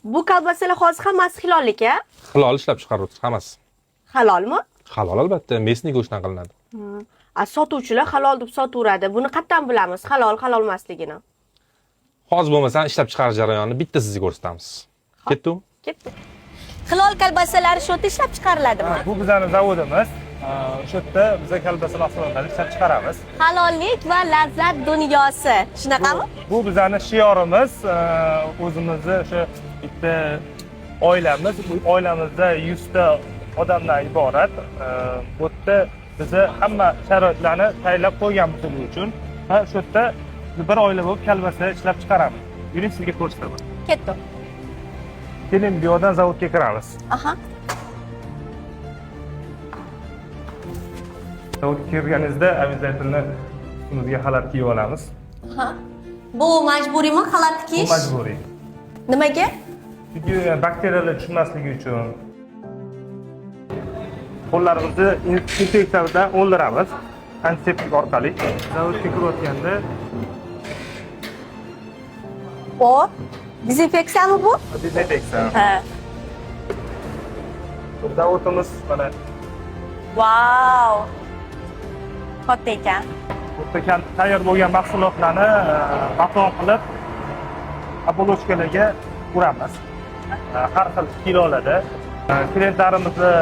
Bu kolbasalar hozir hammasi hilollik-a? Halol ishlab chiqaruvchi hammasi. Halolmi? Halol albatta, mesniy go'shtdan qilinadi. Sotuvchilar halol deb sotaveradi. Buni qayerdan bilamiz? Halol emasligini. Hozir bo'lmasa ishlab chiqarish jarayonini bitta sizga ko'rsatamiz. Ketdimi? Ketdi. Hilol kolbasalari shu yerda ishlab chiqariladimi? Bu bizning zavodimiz. Shu yerda biz kolbasa mahsulotlarini ishlab chiqaramiz. Halollik va lazzat dunyosi. Shunaqami? Bu bizning shiorimiz. O'zimizni o'sha bitta oilamiz, bu oilamizda 100 ta odamdan iborat. Bu yerda biz hamma sharoitlarni tayyorlab qo'yganmiz buning uchun. Va shu yerda bir oila bo'lib kolbasa ishlab chiqaramiz. Yuring sizga ko'rsataman. Ketdi. Keling, bu yerdan zavodga kiramiz. Aha. Zavodga kirganingizda обязательно ustimizga xalat kiyib olamiz. Ha. Bu majburiymi xalat Bu kiyish? majburiy. Nimaga? Chunki bakteriyalar tushmasligi uchun qo'llarimizni infeksiyadan o'ldiramiz antiseptik orqali. Zavodga kirayotganda O dezinfeksiyami bu? dezinfeksiya. Ha. Zavodimiz mana Wow. Katta ekan. burada tayyor bo'lgan mahsulotlarni baton qilib obolochkalarga uramiz. Har xil kilolarda klientlarimizni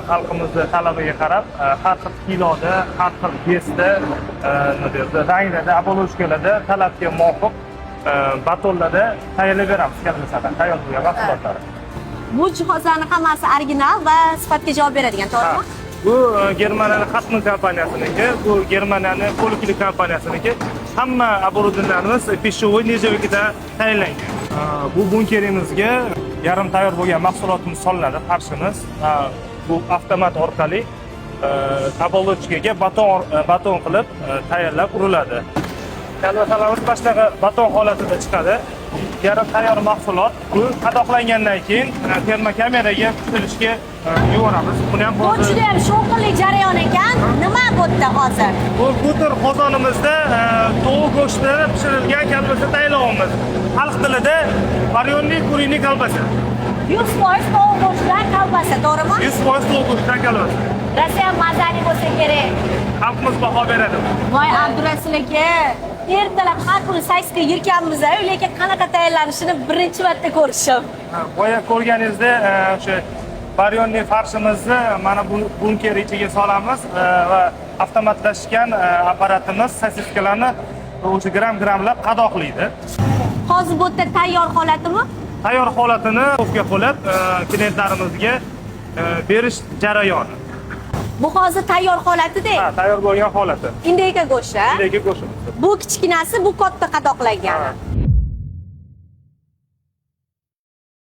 xalqimizni talabiga qarab har xil kiloda, har xil besda, nima deydi, ranglarda, obolochkalarda talabga muvofiq batonlarda tayyorlab beramiz kalbasadan tayyor bo'lgan mahsulotlar. Bu jihozlarning hammasi original va sifatga javob beradigan, to'g'rimi? Bu Germaniyaning Hartmann kompaniyasininki, bu Germaniyaning Poliklinik kompaniyasininki. Hamma оборудованиеlarimiz peshvoy nejavkida tayyorlangan. Bu bunkerimizga yarim tayyor bo'lgan mahsulotimiz solinadi, farshimiz. Bu avtomat orqali obolochkaga baton qilib tayyorlab uriladi. Kalbasalarimiz boshqa baton holatida chiqadi. Yarim tayyor mahsulot bu qadoqlangandan keyin termokameraga tutilishga yuboramiz. Buni ham Bu juda ham shovqinli jarayon ekan. Nima bu yerda hozir? Bu buter qozonimizda tovuq go'shtini pishirilgan kolbasa tayyorlaymiz. Xalq tilida varyonli kurinli kolbasa. 100% tovuq go'shtidan kolbasa, to'g'rimi? 100% tovuq go'shtidan kolbasa. Rosa ham mazali bo'lsa kerak. Xalqimiz baho beradi. Voy Abdurasul aka, ertalab har kuni saysga yurganmiz, lekin qanaqa tayyorlanishini birinchi marta ko'rishim. Boya ko'rganingizda o'sha varyonli farshimizni mana bu bunker ichiga solamiz va avtomatlashgan apparatimiz sosiskalarni o'sha gram-gramlab qadoqlaydi. Hozir bu yerda tayyor holatimi? Tayyor holatini ofga qo'yib klientlarimizga berish jarayoni. Bu hozir tayyor holati-da. Ha, tayyor bo'lgan holati. Indeyka go'shti. Indeyka go'shtimiz. Bu kichkinasi, bu katta qadoqlangani.